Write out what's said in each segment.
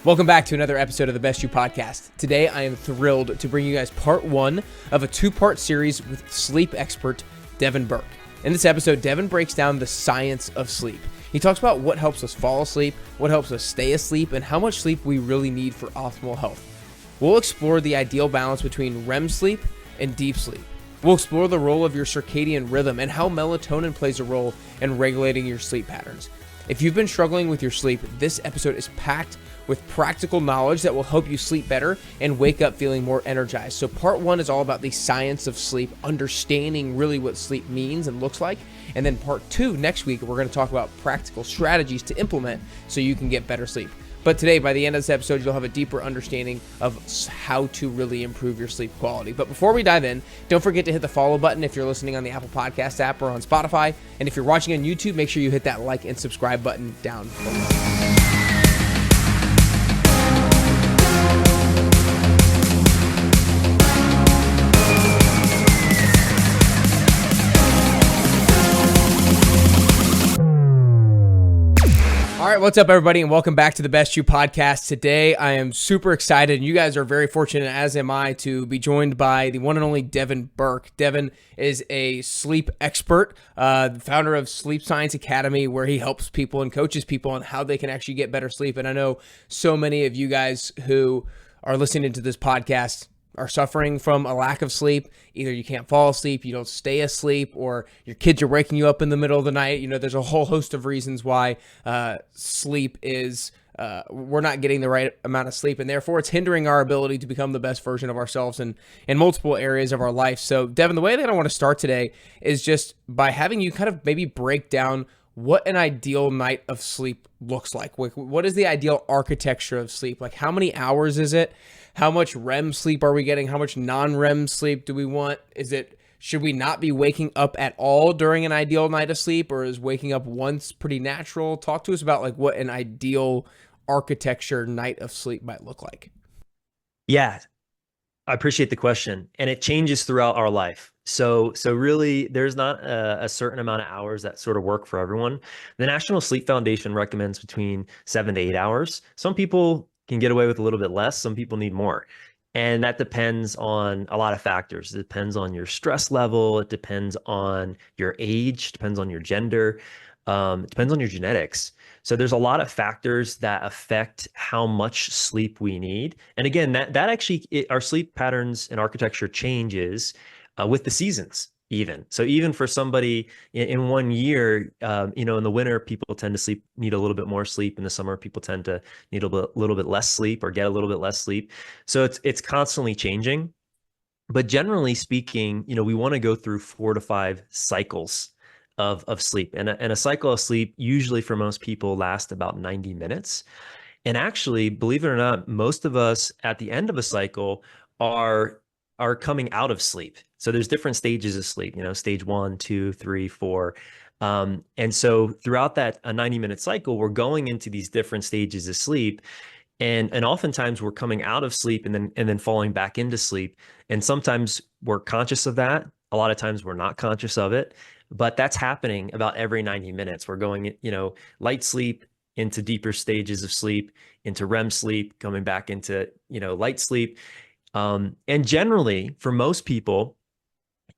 Welcome back to another episode of the Best You Podcast. Today, I am thrilled to bring you guys part one of a two-part series with sleep expert Devin Burke. In this episode, Devin breaks down the science of sleep. He talks about what helps us fall asleep, what helps us stay asleep, and how much sleep we really need for optimal health. We'll explore the ideal balance between REM sleep and deep sleep. We'll explore the role of your circadian rhythm and how melatonin plays a role in regulating your sleep patterns. If you've been struggling with your sleep, this episode is packed with practical knowledge that will help you sleep better and wake up feeling more energized. So part one is all about the science of sleep, understanding really what sleep means and looks like. And then part two, next week, we're going to talk about practical strategies to implement so you can get better sleep. But today, by the end of this episode, you'll have a deeper understanding of how to really improve your sleep quality. But before we dive in, don't forget to hit the follow button if you're listening on the Apple Podcast app or on Spotify. And if you're watching on YouTube, make sure you hit that like and subscribe button down below. All right, what's up, everybody, and welcome back to the Best You Podcast. Today, I am super excited, and you guys are very fortunate, as am I, to be joined by the one and only Devin Burke. Devin is a sleep expert, founder of Sleep Science Academy, where he helps people and coaches people on how they can actually get better sleep. And I know so many of you guys who are listening to this podcast are suffering from a lack of sleep. Either you can't fall asleep, you don't stay asleep, or your kids are waking you up in the middle of the night. You know, there's a whole host of reasons why sleep is, we're not getting the right amount of sleep, and therefore it's hindering our ability to become the best version of ourselves in multiple areas of our life. So Devin, the way that I want to start today is just by having you kind of maybe break down what an ideal night of sleep looks like. What is the ideal architecture of sleep? Like, how many hours is it? How much REM sleep are we getting? How much non-REM sleep do we want? Should we not be waking up at all during an ideal night of sleep, or is waking up once pretty natural? Talk to us about like what an ideal architecture night of sleep might look like. Yeah, I appreciate the question, and it changes throughout our life. So really, there's not a certain amount of hours that sort of work for everyone. The National Sleep Foundation recommends between 7 to 8 hours. Some people can get away with a little bit less. Some people need more. And that depends on a lot of factors. It depends on your stress level. It depends on your age, depends on your gender, it depends on your genetics. So there's a lot of factors that affect how much sleep we need. And again, that actually, our sleep patterns and architecture changes with the seasons even. So even for somebody in 1 year, in the winter, people tend to need a little bit more sleep. In the summer, people tend to need a little bit less sleep or get a little bit less sleep. So it's constantly changing. But generally speaking, we want to go through 4 to 5 cycles of sleep. And a cycle of sleep usually for most people lasts about 90 minutes. And actually, believe it or not, most of us at the end of a cycle are coming out of sleep. So there's different stages of sleep, stage 1, 2, 3, 4. And so throughout that 90-minute cycle, we're going into these different stages of sleep. And oftentimes we're coming out of sleep and then falling back into sleep. And sometimes we're conscious of that. A lot of times we're not conscious of it, but that's happening about every 90 minutes. We're going, light sleep into deeper stages of sleep, into REM sleep, coming back into, light sleep. And generally for most people,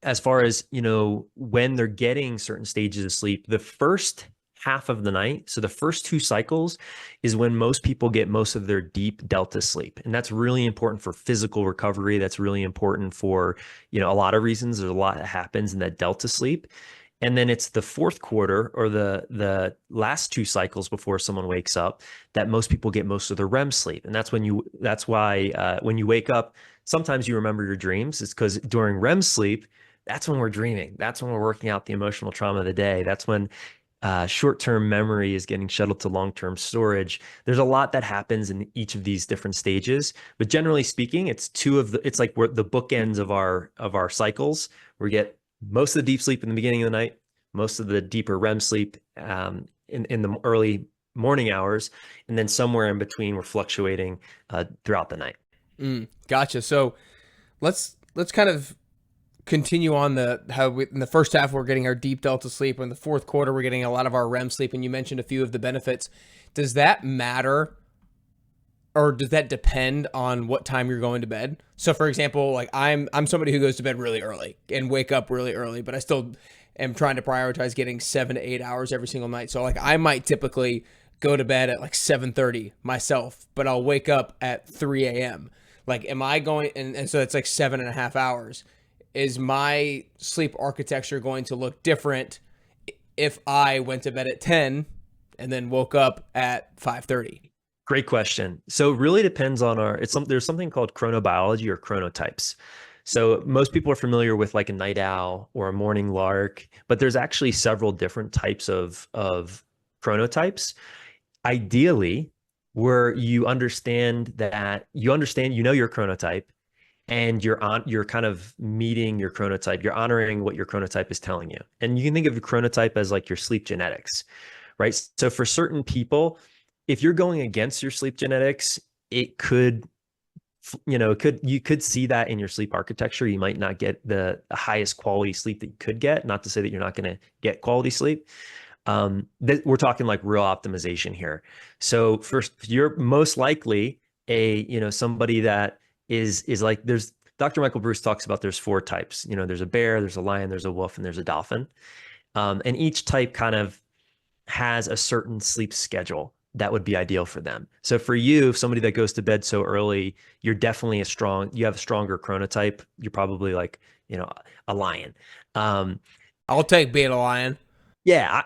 as far as, when they're getting certain stages of sleep, the first half of the night, so the first 2 cycles, is when most people get most of their deep delta sleep. And that's really important for physical recovery. That's really important for, a lot of reasons. There's a lot that happens in that delta sleep. And then it's the fourth quarter, or the last 2 cycles before someone wakes up, that most people get most of their REM sleep. And that's why when you wake up, sometimes you remember your dreams. It's because during REM sleep, that's when we're dreaming. That's when we're working out the emotional trauma of the day. That's when short-term memory is getting shuttled to long-term storage. There's a lot that happens in each of these different stages, but generally speaking, it's like we're the bookends of our cycles. We get most of the deep sleep in the beginning of the night, most of the deeper REM sleep in the early morning hours, and then somewhere in between, we're fluctuating throughout the night. Gotcha. So let's kind of continue on in the first half we're getting our deep delta sleep. In the fourth quarter, we're getting a lot of our REM sleep, and you mentioned a few of the benefits. Does that matter or does that depend on what time you're going to bed? So for example, like I'm somebody who goes to bed really early and wake up really early, but I still am trying to prioritize getting 7 to 8 hours every single night. So like I might typically go to bed at like 7:30 myself, but I'll wake up at 3 a.m. Like, am I going, and so it's like 7.5 hours. Is my sleep architecture going to look different if I went to bed at 10 and then woke up at 5:30? Great question. So it really depends on there's something called chronobiology or chronotypes. So most people are familiar with like a night owl or a morning lark, but there's actually several different types of chronotypes. Ideally, where you know your chronotype, and you're kind of meeting your chronotype, you're honoring what your chronotype is telling you. And you can think of your chronotype as like your sleep genetics, right? So for certain people, if you're going against your sleep genetics, it could, you could see that in your sleep architecture. You might not get the highest quality sleep that you could get. Not to say that you're not going to get quality sleep. We're talking like real optimization here. So first, you're most likely somebody that is like, there's Dr. Michael Bruce talks about there's four types. There's a bear, there's a lion, there's a wolf, and there's a dolphin. And each type kind of has a certain sleep schedule that would be ideal for them. So for you, if somebody that goes to bed so early, you're definitely you have a stronger chronotype. You're probably like, a lion. I'll take being a lion. Yeah,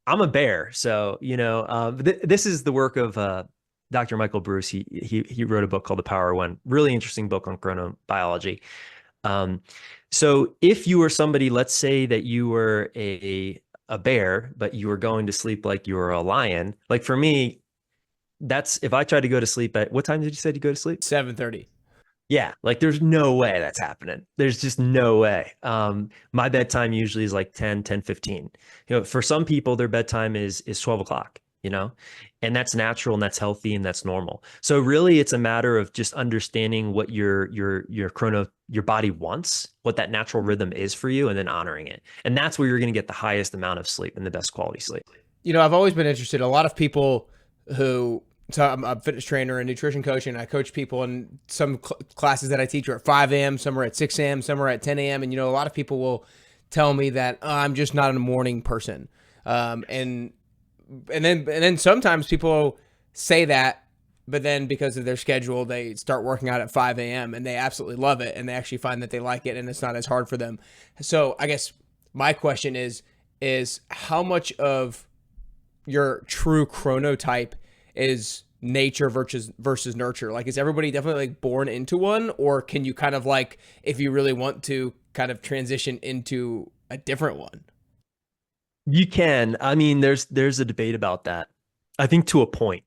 I'm a bear. So, this is the work of Dr. Michael Bruce. He wrote a book called The Power of One, really interesting book on chronobiology. So if you were somebody, let's say that you were a bear, but you were going to sleep like you were a lion. Like for me, that's if I try to go to sleep at, what time did you say to go to sleep? 7:30. Yeah, like there's no way that's happening. There's just no way. My bedtime usually is like 10:15. For some people, their bedtime is 12 o'clock, and that's natural and that's healthy and that's normal. So really it's a matter of just understanding what your body wants, what that natural rhythm is for you, and then honoring it. And that's where you're going to get the highest amount of sleep and the best quality sleep. I've always been interested. A lot of people so I'm a fitness trainer and nutrition coach, and I coach people, and some classes that I teach are at 5 a.m., some are at 6 a.m., some are at 10 a.m. And, a lot of people will tell me that I'm just not a morning person. And then sometimes people say that, but then because of their schedule, they start working out at 5 a.m. and they absolutely love it. And they actually find that they like it and it's not as hard for them. So I guess my question is how much of your true chronotype is nature versus nurture? Like, is everybody definitely like born into one, or can you kind of like, if you really want to, kind of transition into a different one? You can. I mean, there's a debate about that. I think to a point,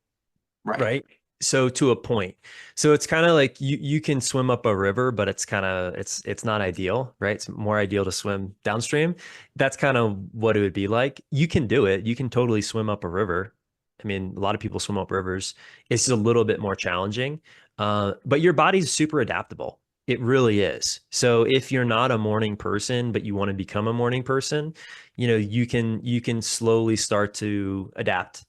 right? So to a point. So it's kind of like you can swim up a river, but it's not ideal, right? It's more ideal to swim downstream. That's kind of what it would be like. You can do it. You can totally swim up a river. I mean, a lot of people swim up rivers. It's a little bit more challenging, but your body's super adaptable. It really is. So if you're not a morning person, but you want to become a morning person, you can slowly start to adapt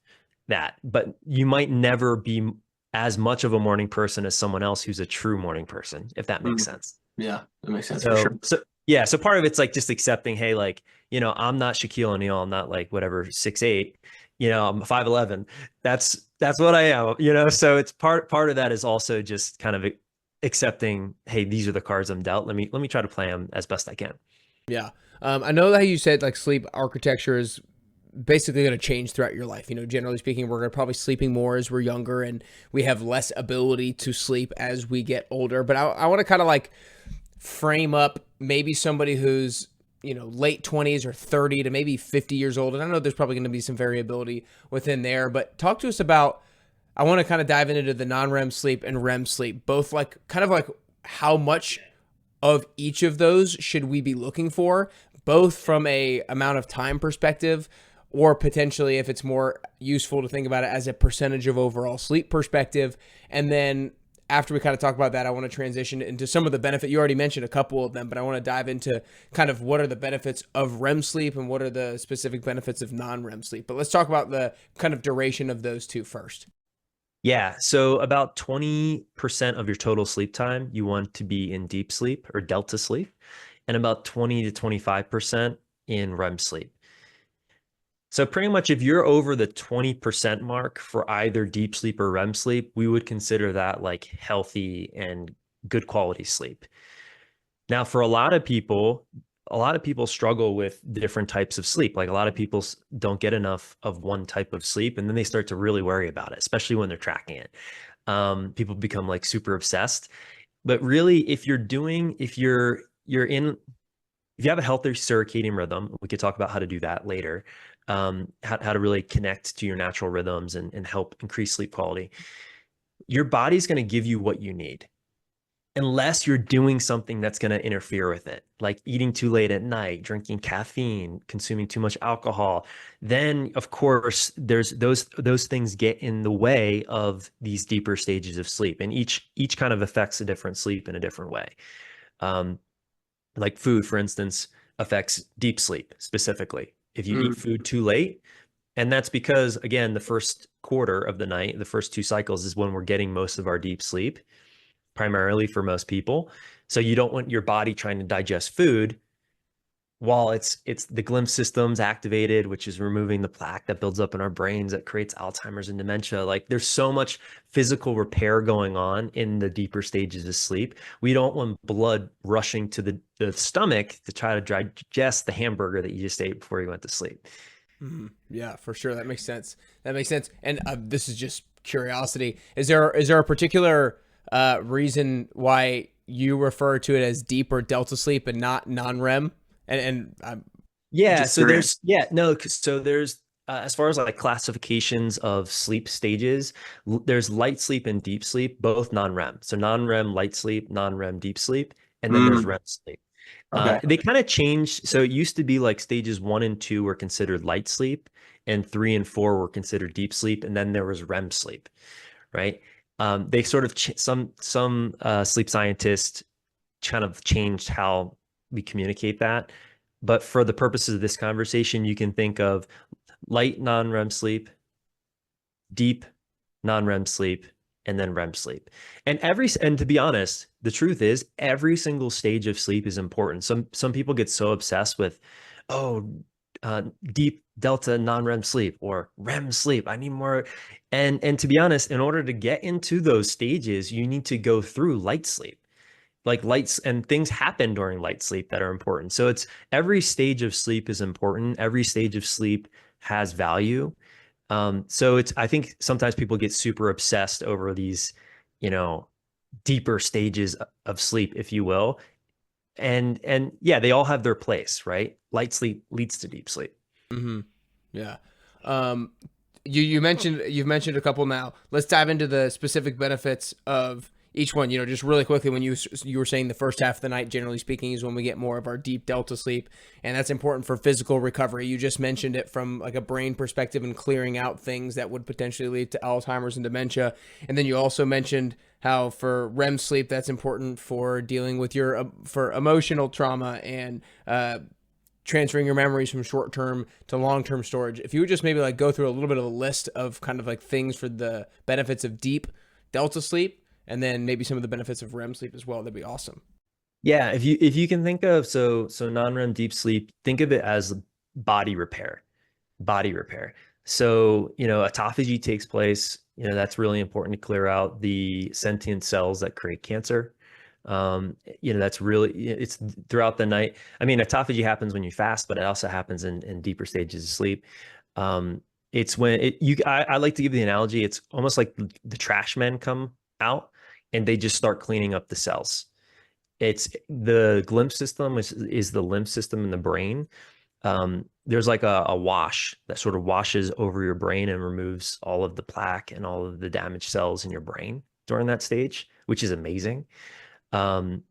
that, but you might never be as much of a morning person as someone else who's a true morning person, if that makes sense. Yeah, that makes sense for sure. So part of it's like just accepting, hey, like, I'm not Shaquille O'Neal. I'm not like whatever 6'8", I'm 5'11". That's what I am, so it's part of that is also just kind of accepting, hey, these are the cards I'm dealt. Let me try to play them as best I can. Yeah. I know that you said like sleep architecture is basically going to change throughout your life. Generally speaking, we're going to probably sleeping more as we're younger, and we have less ability to sleep as we get older. But I want to kind of like frame up maybe somebody who's, late 20s or 30 to maybe 50 years old. And I know there's probably going to be some variability within there, but talk to us about, I want to kind of dive into the non-REM sleep and REM sleep, both like kind of like how much of each of those should we be looking for, both from a amount of time perspective, or potentially if it's more useful to think about it as a percentage of overall sleep perspective. And then after we kind of talk about that, I want to transition into some of the benefit. You already mentioned a couple of them, but I want to dive into kind of what are the benefits of REM sleep and what are the specific benefits of non-REM sleep. But let's talk about the kind of duration of those two first. Yeah. So about 20% of your total sleep time, you want to be in deep sleep or delta sleep, and about 20 to 25% in REM sleep. So pretty much if you're over the 20% mark for either deep sleep or REM sleep, we would consider that like healthy and good quality sleep. Now, for a lot of people struggle with different types of sleep. Like a lot of people don't get enough of one type of sleep, and then they start to really worry about it, especially when they're tracking it. People become like super obsessed. But really, if you have a healthy circadian rhythm, we could talk about how to do that later. How to really connect to your natural rhythms and help increase sleep quality. Your body's going to give you what you need unless you're doing something that's going to interfere with it, like eating too late at night, drinking caffeine, consuming too much alcohol. Then of course there's those things get in the way of these deeper stages of sleep, and each kind of affects a different sleep in a different way. um, like food, for instance, affects deep sleep specifically if you eat Mm. food too late. And that's because, again, the first quarter of the night, the first two cycles is when we're getting most of our deep sleep, primarily for most people. So you don't want your body trying to digest food while it's the glimpse system's activated, which is removing the plaque that builds up in our brains that creates Alzheimer's and dementia. Like there's so much physical repair going on in the deeper stages of sleep. We don't want blood rushing to the stomach to try to digest the hamburger that you just ate before you went to sleep. Mhm. Yeah, for sure. That makes sense. That makes sense. And this is just curiosity. Is there a particular reason why you refer to it as deep or delta sleep and not non-REM? And I'm Yeah, just so curious. there's yeah, no, so there's as far as like classifications of sleep stages, there's light sleep and deep sleep, both non-REM. So non-REM light sleep, non-REM deep sleep, and then there's Mm, REM sleep. okay. They kind of changed. So it used to be like stages one and two were considered light sleep, and three and four were considered deep sleep, and then there was REM sleep, right? They sort of some sleep scientists kind of changed how we communicate that. But for the purposes of this conversation, you can think of light non-REM sleep, deep non-REM sleep, and then REM sleep. And to be honest, the truth is every single stage of sleep is important. Some people get so obsessed with, oh, deep delta non-REM sleep or REM sleep. I need more. And to be honest, in order to get into those stages, you need to go through light sleep. Like lights and things happen during light sleep that are important. So it's every stage of sleep is important. Every stage of sleep has value. So it's I think sometimes people get super obsessed over these, you know, deeper stages of sleep, if you will. And yeah, they all have their place, right? Light sleep leads to deep sleep. Hmm. Yeah. Um, you've mentioned a couple now. Let's dive into the specific benefits of each one. Just really quickly, when you were saying the first half of the night, generally speaking, is when we get more of our deep delta sleep, and that's important for physical recovery. You just mentioned it from like a brain perspective and clearing out things that would potentially lead to Alzheimer's and dementia. And then you also mentioned how for REM sleep, that's important for dealing with your for emotional trauma and transferring your memories from short term to long term storage. If you would just maybe like go through a little bit of a list of kind of like things for the benefits of deep delta sleep and then maybe some of the benefits of REM sleep as well, that'd be awesome. Yeah, if you can think of so non-REM deep sleep, think of it as body repair. Body repair. So, autophagy takes place. That's really important to clear out the sentient cells that create cancer. That's really, it's throughout the night. I mean, autophagy happens when you fast, but it also happens in deeper stages of sleep. It's when I like to give the analogy, it's almost like the trash men come out and they just start cleaning up the cells. It's the glimpse system, which is the lymph system in the brain. There's like a wash that sort of washes over your brain and removes all of the plaque and all of the damaged cells in your brain during that stage, which is amazing. Um,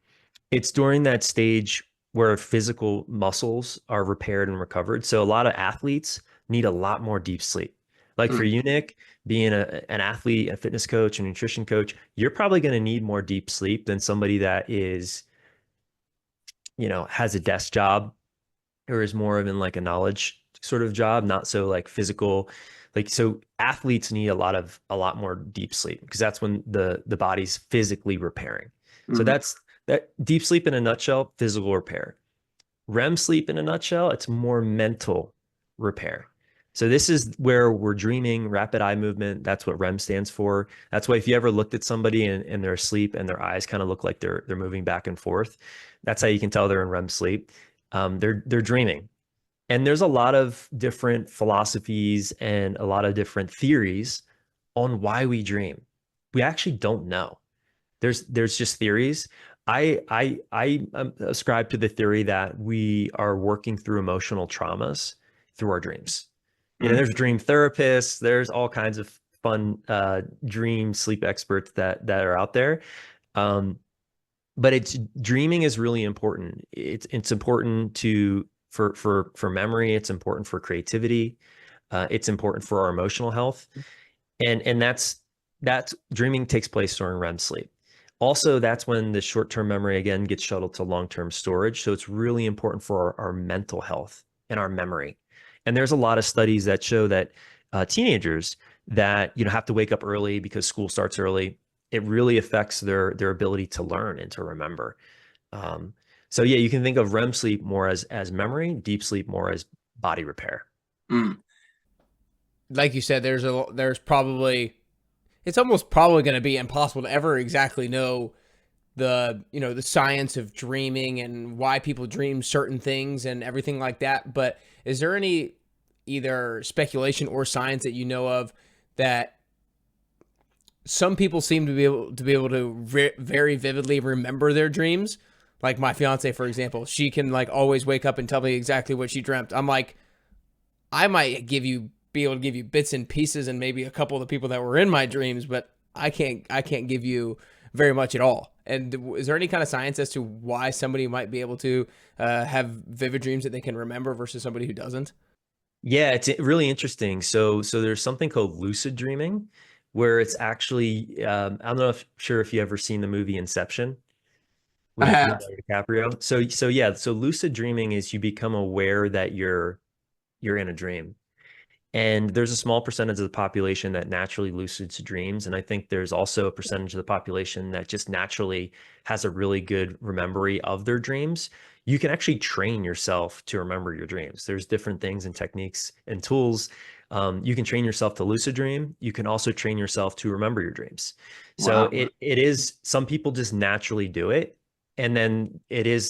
it's during that stage where physical muscles are repaired and recovered. So a lot of athletes need a lot more deep sleep. Like for Mm. you, Nick, being an athlete, a fitness coach, a nutrition coach, you're probably going to need more deep sleep than somebody that is, has a desk job or is more of in like a knowledge sort of job, not so like physical. Like, so athletes need a lot more deep sleep because that's when the body's physically repairing. So Mm. that deep sleep in a nutshell, physical repair. REM sleep in a nutshell, it's more mental repair. So this is where we're dreaming, rapid eye movement. That's what REM stands for. That's why if you ever looked at somebody and they're asleep and their eyes kind of look like they're moving back and forth, that's how you can tell they're in REM sleep. They're dreaming. And there's a lot of different philosophies and a lot of different theories on why we dream. We actually don't know. There's just theories. I ascribe to the theory that we are working through emotional traumas through our dreams. You know, Mm. there's dream therapists, there's all kinds of fun dream sleep experts that are out there. Um, but it's dreaming is really important. It's important for memory. It's important for creativity. It's important for our emotional health, and that's dreaming takes place during REM sleep. Also, that's when the short-term memory again gets shuttled to long-term storage. So it's really important for our mental health and our memory. And there's a lot of studies that show that teenagers that have to wake up early because school starts early, it really affects their ability to learn and to remember. Um, so yeah, you can think of REM sleep more as memory, deep sleep more as body repair. Mm. Like you said, there's probably, it's almost probably going to be impossible to ever exactly know the science of dreaming and why people dream certain things and everything like that. But is there any either speculation or science that you know of that some people seem to be able to very vividly remember their dreams? Like my fiance, for example, she can like always wake up and tell me exactly what she dreamt. I'm like, I might be able to give you bits and pieces and maybe a couple of the people that were in my dreams, but I can't give you very much at all. And is there any kind of science as to why somebody might be able to have vivid dreams that they can remember versus somebody who doesn't? Yeah, it's really interesting. So there's something called lucid dreaming, where it's actually I don't know if sure if you ever seen the movie Inception I with have. Leonardo DiCaprio. So yeah, so lucid dreaming is you become aware that you're in a dream. And there's a small percentage of the population that naturally lucids dreams. And I think there's also a percentage of the population that just naturally has a really good memory of their dreams. You can actually train yourself to remember your dreams. There's different things and techniques and tools. You can train yourself to lucid dream. You can also train yourself to remember your dreams. So Wow. it is, some people just naturally do it. And then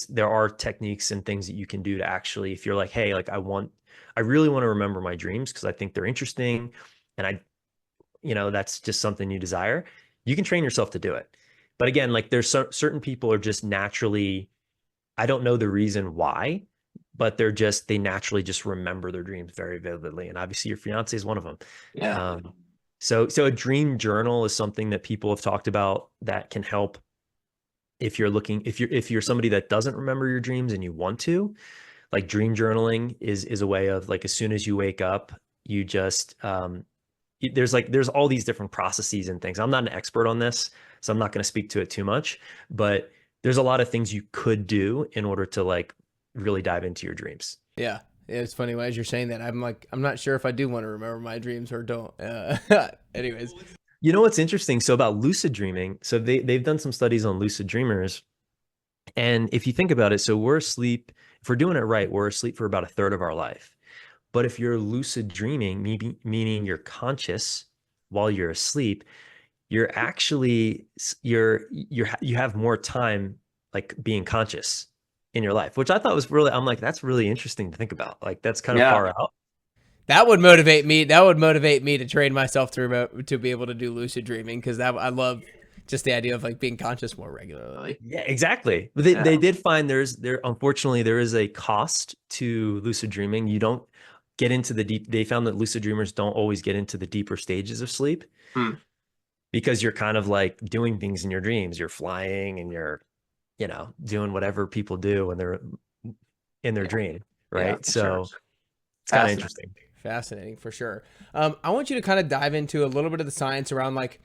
there are techniques and things that you can do to actually, if you're like, hey, like I really want to remember my dreams because I think they're interesting and that's just something you desire. You can train yourself to do it. But again, like there's certain people are just naturally, I don't know the reason why, but they naturally just remember their dreams very vividly. And obviously your fiance is one of them. Yeah. So a dream journal is something that people have talked about that can help if you're somebody that doesn't remember your dreams and you want to. Like dream journaling is a way of like as soon as you wake up, you just there's all these different processes and things. I'm not an expert on this, so I'm not going to speak to it too much, but there's a lot of things you could do in order to like really dive into your dreams. Yeah. It's funny as you're saying that. I'm like, I'm not sure if I do want to remember my dreams or don't. Anyways. You know what's interesting? So about lucid dreaming, so they've done some studies on lucid dreamers. And if you think about it, so we're asleep, if we're doing it right, we're asleep for about a third of our life. But if you're lucid dreaming, meaning you're conscious while you're asleep, you're actually you have more time like being conscious in your life, which I thought was really, I'm like, that's really interesting to think about. Like that's kind of Yeah. far out. That would motivate me. That would motivate me to train myself to be able to do lucid dreaming because that I love just the idea of like being conscious more regularly. Yeah, exactly. But Yeah. they did find unfortunately there is a cost to lucid dreaming. You don't get into the deep. They found that lucid dreamers don't always get into the deeper stages of sleep Hmm. because you're kind of like doing things in your dreams. You're flying and you're, doing whatever people do when they're in their Yeah. dream, Yeah, right? for So sure. it's kind of Fascinating. interesting. Fascinating for sure. I want you to kind of dive into a little bit of the science around like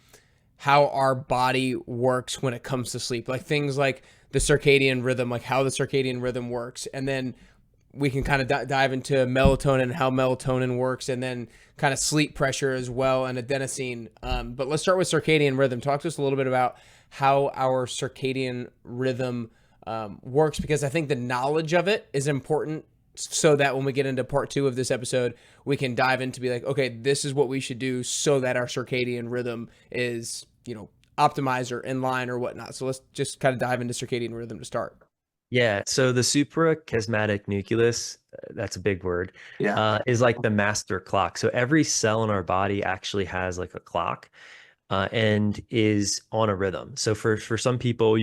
how our body works when it comes to sleep, like things like the circadian rhythm, like how the circadian rhythm works, and then we can kind of dive into melatonin and how melatonin works, and then kind of sleep pressure as well, and adenosine. But let's start with circadian rhythm. Talk to us a little bit about how our circadian rhythm works, because I think the knowledge of it is important, so that when we get into part 2 of this episode, we can dive into be like, okay, this is what we should do so that our circadian rhythm is, optimized or in line or whatnot. So let's just kind of dive into circadian rhythm to start. Yeah. So the suprachiasmatic nucleus, that's a big word, is like the master clock. So every cell in our body actually has like a clock. And is on a rhythm. So for some people,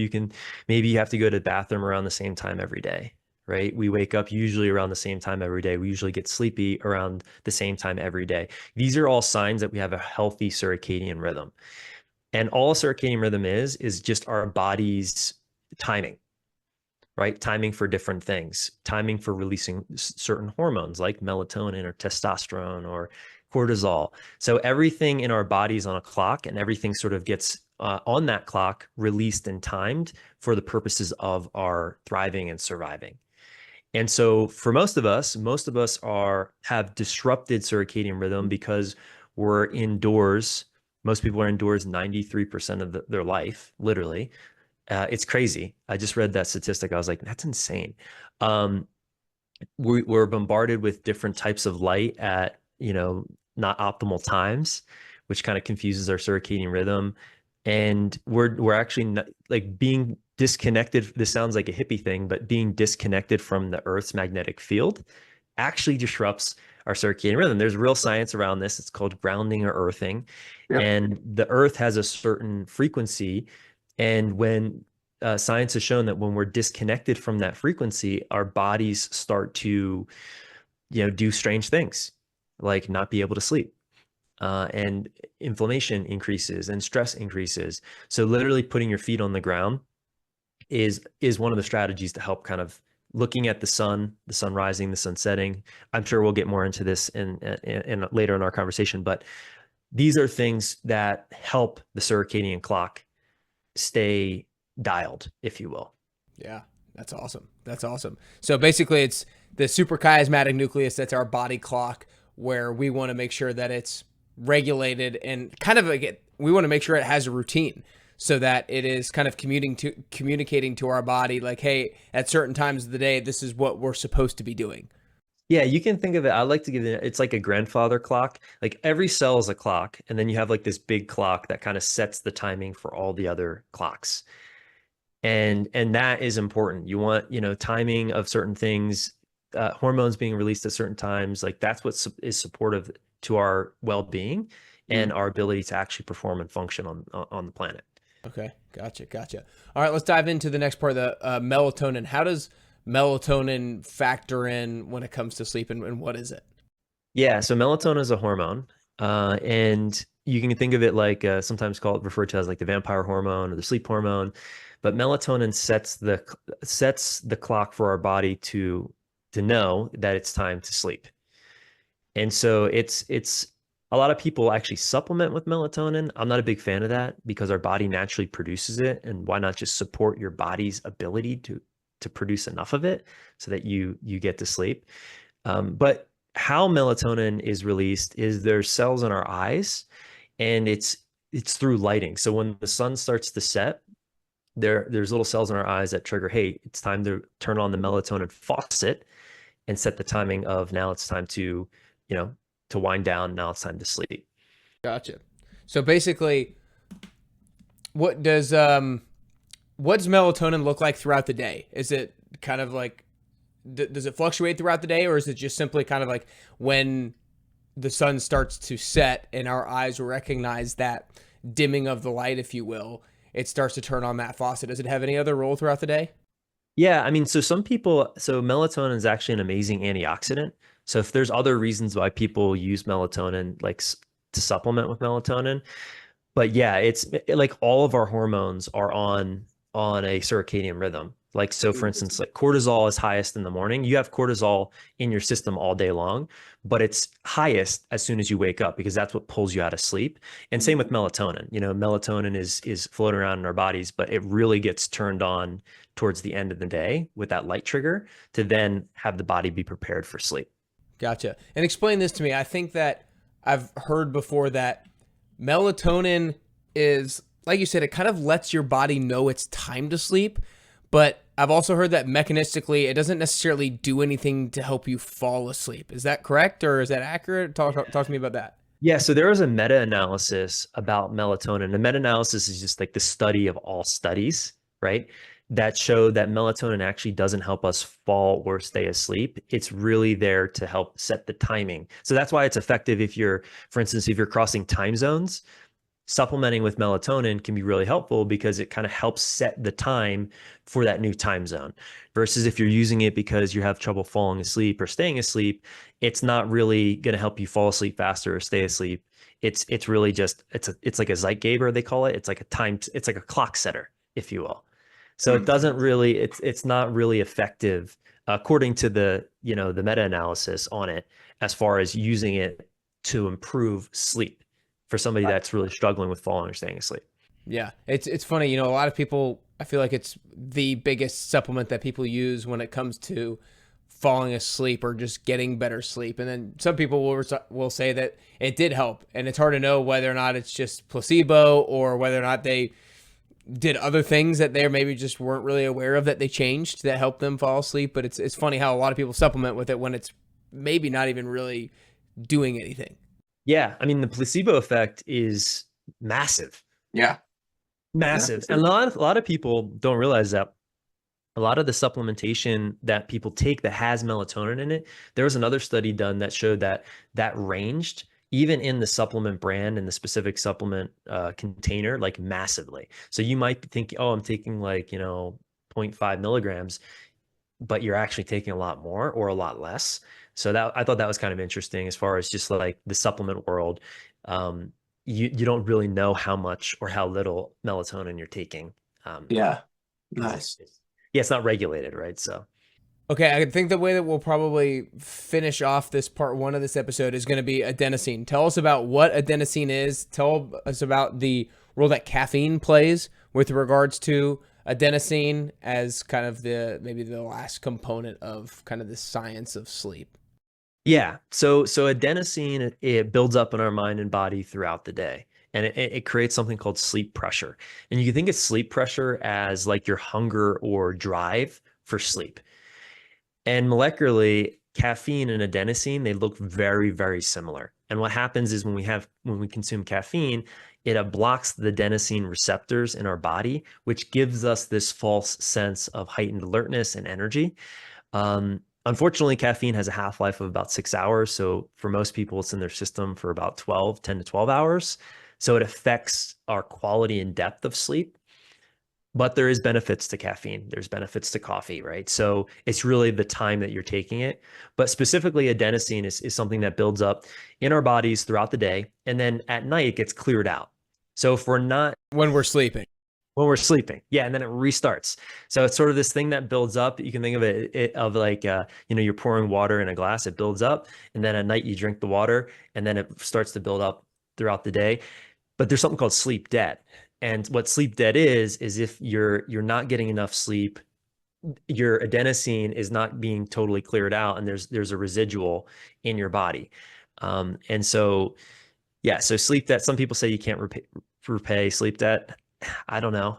maybe you have to go to the bathroom around the same time every day, right? We wake up usually around the same time every day. We usually get sleepy around the same time every day. These are all signs that we have a healthy circadian rhythm. And all a circadian rhythm is just our body's timing, right? Timing for different things, timing for releasing certain hormones like melatonin or testosterone or cortisol. So everything in our bodies on a clock, and everything sort of gets on that clock released and timed for the purposes of our thriving and surviving. And so for most of us have disrupted circadian rhythm because we're indoors. Most people are indoors 93% of their life, literally. It's crazy. I just read that statistic. I was like, that's insane. We're bombarded with different types of light at, not optimal times, which kind of confuses our circadian rhythm. And we're actually not, like, being disconnected. This sounds like a hippie thing, but being disconnected from the Earth's magnetic field actually disrupts our circadian rhythm. There's real science around this. It's called grounding or earthing. Yep. And the Earth has a certain frequency. And when science has shown that when we're disconnected from that frequency, our bodies start to, do strange things, like not be able to sleep. And inflammation increases and stress increases. So literally putting your feet on the ground is one of the strategies to help kind of looking at the sun rising, the sun setting. I'm sure we'll get more into this in later in our conversation, but these are things that help the circadian clock stay dialed, if you will. Yeah, that's awesome. That's awesome. So basically it's the suprachiasmatic nucleus. That's our body clock, where we want to make sure that it's regulated, and kind of like we want to make sure it has a routine, so that it is kind of communicating to our body like, hey, at certain times of the day, this is what we're supposed to be doing. Yeah, you can think of it. I like to give it's like a grandfather clock. Like every cell is a clock, and then you have like this big clock that kind of sets the timing for all the other clocks. And that is important. You want, timing of certain things, hormones being released at certain times. Like that's what is supportive to our well-being and our ability to actually perform and function on the planet. Okay, gotcha. All right, let's dive into the next part, the melatonin. How does melatonin factor in when it comes to sleep, and what is it? Yeah, so melatonin is a hormone, and you can think of it like sometimes referred to as like the vampire hormone or the sleep hormone. But melatonin sets the clock for our body to know that it's time to sleep. And so it's a lot of people actually supplement with melatonin. I'm not a big fan of that because our body naturally produces it, and why not just support your body's ability to produce enough of it so that you get to sleep. But how melatonin is released is there's cells in our eyes, and it's through lighting. So when the sun starts to set, there's little cells in our eyes that trigger, hey, it's time to turn on the melatonin faucet and set the timing of now it's time to, to wind down. Now it's time to sleep. Gotcha. So basically, what's melatonin look like throughout the day? Is it kind of like, does it fluctuate throughout the day, or is it just simply kind of like when the sun starts to set and our eyes recognize that dimming of the light, if you will, it starts to turn on that faucet? Does it have any other role throughout the day? Yeah, I mean, so melatonin is actually an amazing antioxidant. So if there's other reasons why people use melatonin, like to supplement with melatonin, but yeah, it's like all of our hormones are on a circadian rhythm. Like, so for instance, like cortisol is highest in the morning. You have cortisol in your system all day long, but it's highest as soon as you wake up because that's what pulls you out of sleep. And same with melatonin. Melatonin is floating around in our bodies, but it really gets turned on towards the end of the day with that light trigger to then have the body be prepared for sleep. Gotcha. And explain this to me. I think that I've heard before that melatonin is, like you said, it kind of lets your body know it's time to sleep. But I've also heard that mechanistically, it doesn't necessarily do anything to help you fall asleep. Is that correct, or is that accurate? Talk to me about that. Yeah, so there was a meta-analysis about melatonin. The meta-analysis is just like the study of all studies, right? That showed that melatonin actually doesn't help us fall or stay asleep. It's really there to help set the timing. So that's why it's effective if you're, for instance, if you're crossing time zones, supplementing with melatonin can be really helpful because it kind of helps set the time for that new time zone versus if you're using it because you have trouble falling asleep or staying asleep, it's not really going to help you fall asleep faster or stay asleep. It's really just it's like a Zeitgeber, they call it. It's like it's like a clock setter, if you will. So it doesn't really it's not really effective according to the meta-analysis on it as far as using it to improve sleep for somebody that's really struggling with falling or staying asleep. Yeah, it's funny. A lot of people, I feel like it's the biggest supplement that people use when it comes to falling asleep or just getting better sleep. And then some people will say that it did help, and it's hard to know whether or not it's just placebo or whether or not they did other things that they maybe just weren't really aware of that they changed that helped them fall asleep. But it's funny how a lot of people supplement with it when it's maybe not even really doing anything. Yeah, I mean the placebo effect is massive. Yeah. Massive. And a lot of people don't realize that a lot of the supplementation that people take that has melatonin in it, there was another study done that showed that ranged even in the supplement brand and the specific supplement container, like massively. So you might think, oh, I'm taking like, 0.5 milligrams, but you're actually taking a lot more or a lot less. So that I thought that was kind of interesting as far as just like the supplement world. You don't really know how much or how little melatonin you're taking. Yeah. Nice. Yeah, it's not regulated, right? So okay, I think the way that we'll probably finish off this part one of this episode is going to be adenosine. Tell us about what adenosine is. Tell us about the role that caffeine plays with regards to adenosine as kind of maybe the last component of kind of the science of sleep. yeah, so adenosine, it builds up in our mind and body throughout the day, and it creates something called sleep pressure. And you can think of sleep pressure as like your hunger or drive for sleep. And molecularly, caffeine and adenosine, they look very, very similar. And what happens is when we consume caffeine, it blocks the adenosine receptors in our body, which gives us this false sense of heightened alertness and energy. Unfortunately, caffeine has a half-life of about 6 hours. So for most people, it's in their system for about 10 to 12 hours. So it affects our quality and depth of sleep. But there is benefits to caffeine. There's benefits to coffee, right? So it's really the time that you're taking it. But specifically, adenosine is something that builds up in our bodies throughout the day. And then at night, it gets cleared out. So if we're not... When we're sleeping. When we're sleeping. Yeah. And then it restarts. So it's sort of this thing that builds up. You can think of it of like, you're pouring water in a glass, it builds up. And then at night you drink the water and then it starts to build up throughout the day. But there's something called sleep debt. And what sleep debt is if you're not getting enough sleep, your adenosine is not being totally cleared out and there's a residual in your body. And so, yeah, so sleep debt, some people say you can't repay sleep debt. I don't know.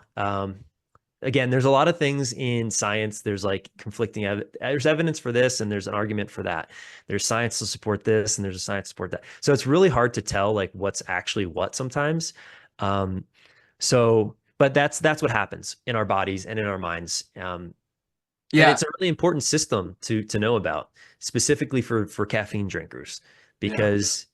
Again, there's a lot of things in science. There's like conflicting there's evidence for this and there's an argument for that. There's science to support this and there's a science to support that. So it's really hard to tell like what's actually what sometimes. But that's what happens in our bodies and in our minds. Yeah, and it's a really important system to know about, specifically for caffeine drinkers, because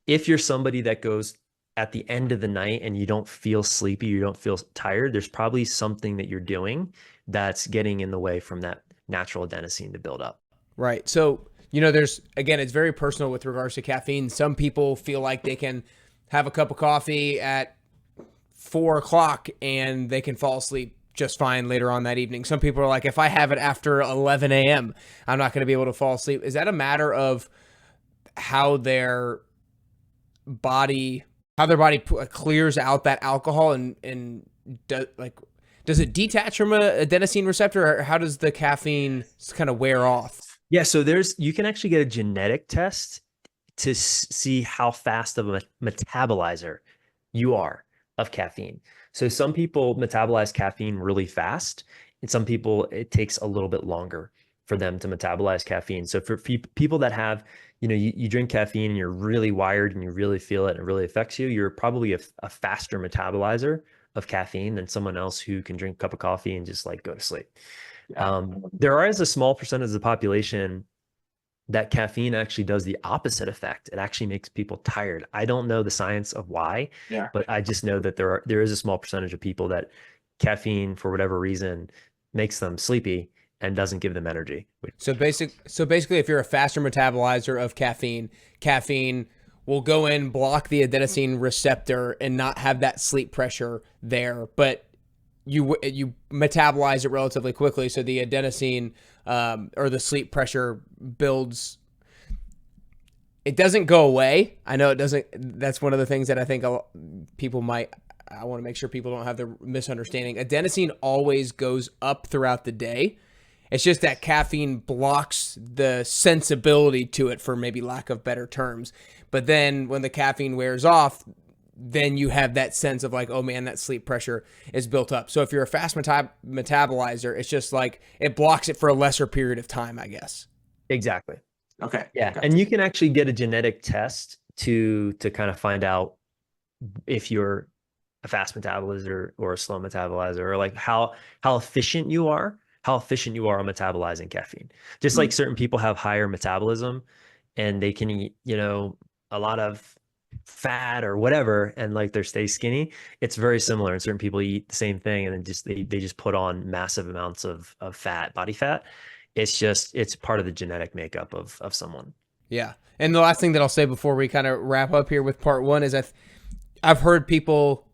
if you're somebody that goes at the end of the night and you don't feel sleepy, you don't feel tired, there's probably something that you're doing that's getting in the way from that natural adenosine to build up. Right. So, again, it's very personal with regards to caffeine. Some people feel like they can have a cup of coffee at 4 o'clock and they can fall asleep just fine later on that evening. Some people are like, if I have it after 11 a.m., I'm not going to be able to fall asleep. Is that a matter of how their body clears out that alcohol and does it detach from a adenosine receptor, or how does the caffeine kind of wear off? Yeah, so you can actually get a genetic test to see how fast of a metabolizer you are of caffeine. So some people metabolize caffeine really fast, and some people it takes a little bit longer for them to metabolize caffeine. So for people that have, you drink caffeine and you're really wired and you really feel it and it really affects you, you're probably a faster metabolizer of caffeine than someone else who can drink a cup of coffee and just like go to sleep. There is a small percentage of the population that caffeine actually does the opposite effect. It actually makes people tired. I don't know the science of why, but I just know that there is a small percentage of people that caffeine, for whatever reason, makes them sleepy and doesn't give them energy. So basically, if you're a faster metabolizer of caffeine will go in, block the adenosine receptor, and not have that sleep pressure there, but you metabolize it relatively quickly, so the adenosine or the sleep pressure builds. It doesn't go away. I know it doesn't. That's one of the things that I think people might. I want to make sure people don't have the misunderstanding. Adenosine always goes up throughout the day. It's just that caffeine blocks the sensibility to it, for maybe lack of better terms. But then when the caffeine wears off, then you have that sense of like, oh man, that sleep pressure is built up. So if you're a fast metabolizer, it's just like it blocks it for a lesser period of time, I guess. Exactly. Okay. Yeah. Gotcha. And you can actually get a genetic test to kind of find out if you're a fast metabolizer or a slow metabolizer, or like how efficient you are on metabolizing caffeine. Just like certain people have higher metabolism and they can eat, a lot of fat or whatever, and like they stay skinny. It's very similar. And certain people eat the same thing and then they just put on massive amounts of fat, body fat. It's part of the genetic makeup of someone. Yeah. And the last thing that I'll say before we kind of wrap up here with part one is I've heard people,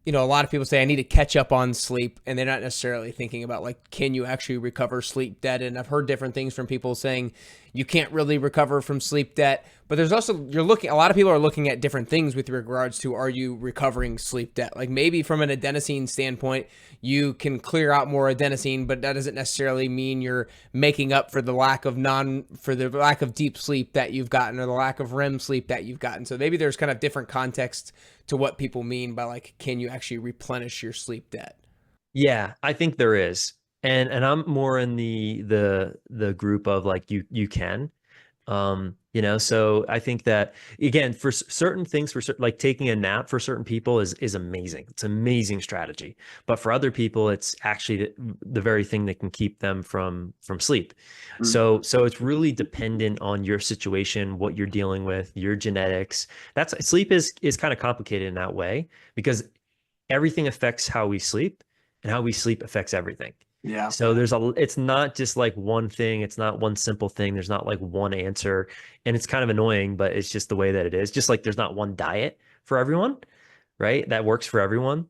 a lot of people say I need to catch up on sleep, and they're not necessarily thinking about like, can you actually recover sleep debt? And I've heard different things from people saying you can't really recover from sleep debt, but there's also, a lot of people are looking at different things with regards to, are you recovering sleep debt? Like maybe from an adenosine standpoint, you can clear out more adenosine, but that doesn't necessarily mean you're making up for the lack of deep sleep that you've gotten, or the lack of REM sleep that you've gotten. So maybe there's kind of different context to what people mean by like, can you actually replenish your sleep debt? Yeah, I think there is. And I'm more in the group of like, you can, so I think that again, for certain things, like taking a nap for certain people is amazing. It's an amazing strategy. But for other people, it's actually the very thing that can keep them from sleep. So it's really dependent on your situation, what you're dealing with, your genetics. Sleep is kind of complicated in that way, because everything affects how we sleep, and how we sleep affects everything. Yeah. So it's not just like one thing. It's not one simple thing. There's not like one answer, and it's kind of annoying, but it's just the way that it is. Just like there's not one diet for everyone, right? That works for everyone.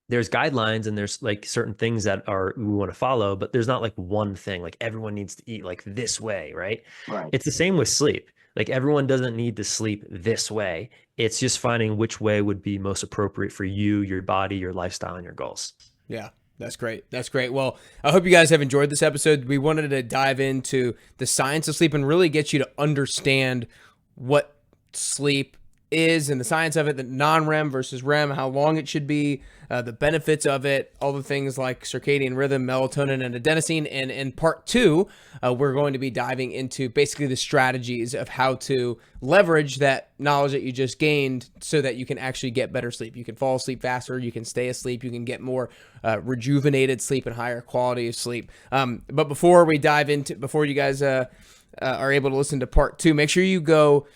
There's guidelines and there's like certain things that we want to follow, but there's not like one thing, like everyone needs to eat like this way, right? Right. It's the same with sleep. Like everyone doesn't need to sleep this way. It's just finding which way would be most appropriate for you, your body, your lifestyle, and your goals. Yeah. That's great. That's great. Well, I hope you guys have enjoyed this episode. We wanted to dive into the science of sleep and really get you to understand what sleep is and the science of it, the non-REM versus REM, how long it should be, the benefits of it, all the things like circadian rhythm, melatonin, and adenosine. And in part two, we're going to be diving into basically the strategies of how to leverage that knowledge that you just gained so that you can actually get better sleep. You can fall asleep faster, you can stay asleep, you can get more rejuvenated sleep and higher quality of sleep. But before you guys are able to listen to part two, make sure you go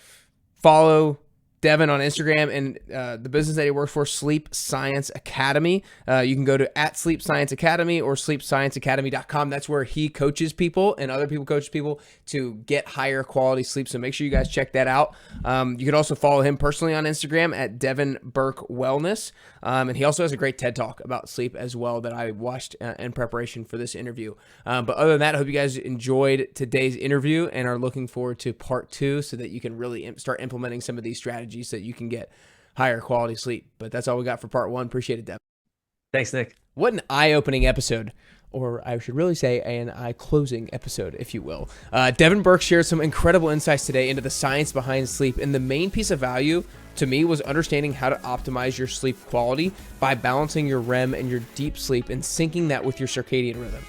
follow Devin on Instagram, and the business that he works for, Sleep Science Academy. You can go to @Sleep Science Academy or sleepscienceacademy.com. That's where he coaches people and other people coach people to get higher quality sleep. So make sure you guys check that out. You can also follow him personally on Instagram at Devin Burke Wellness. And he also has a great TED Talk about sleep as well that I watched in preparation for this interview. But other than that, I hope you guys enjoyed today's interview and are looking forward to part 2 so that you can really start implementing some of these strategies so that you can get higher quality sleep. But that's all we got for part 1. Appreciate it, Devin. Thanks, Nick. What an eye-opening episode, or I should really say an eye-closing episode, if you will. Devin Burke shared some incredible insights today into the science behind sleep, and the main piece of value to me was understanding how to optimize your sleep quality by balancing your REM and your deep sleep and syncing that with your circadian rhythm.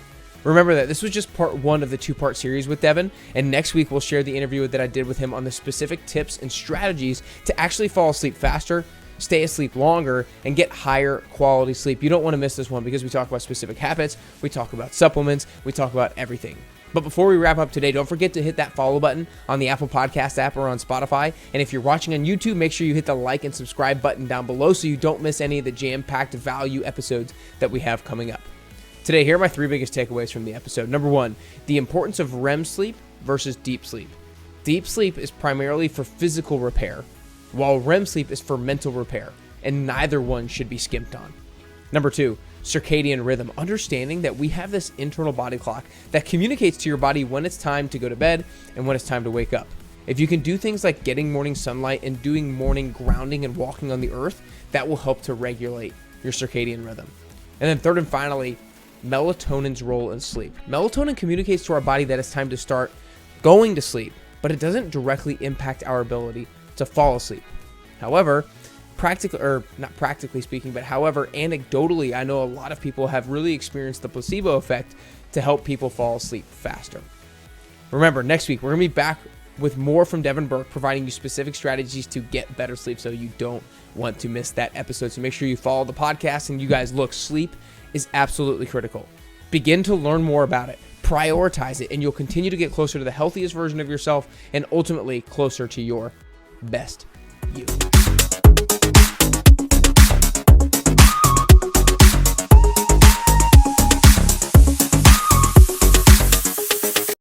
Remember that this was just part 1 of the 2-part series with Devin, and next week we'll share the interview that I did with him on the specific tips and strategies to actually fall asleep faster, stay asleep longer, and get higher quality sleep. You don't want to miss this one because we talk about specific habits, we talk about supplements, we talk about everything. But before we wrap up today, don't forget to hit that follow button on the Apple Podcast app or on Spotify. And if you're watching on YouTube, make sure you hit the like and subscribe button down below so you don't miss any of the jam-packed value episodes that we have coming up. Today, here are my 3 biggest takeaways from the episode. Number 1, the importance of REM sleep versus deep sleep. Deep sleep is primarily for physical repair, while REM sleep is for mental repair, and neither one should be skimped on. Number 2, circadian rhythm. Understanding that we have this internal body clock that communicates to your body when it's time to go to bed and when it's time to wake up. If you can do things like getting morning sunlight and doing morning grounding and walking on the earth, that will help to regulate your circadian rhythm. And then third and finally, melatonin's role in sleep. Melatonin communicates to our body that it's time to start going to sleep, but it doesn't directly impact our ability to fall asleep. However, anecdotally, I know a lot of people have really experienced the placebo effect to help people fall asleep faster. Remember, next week, we're going to be back with more from Devin Burke, providing you specific strategies to get better sleep, so you don't want to miss that episode. So make sure you follow the podcast, and you guys, look, sleep is absolutely critical. Begin to learn more about it, prioritize it, and you'll continue to get closer to the healthiest version of yourself and ultimately closer to your best you.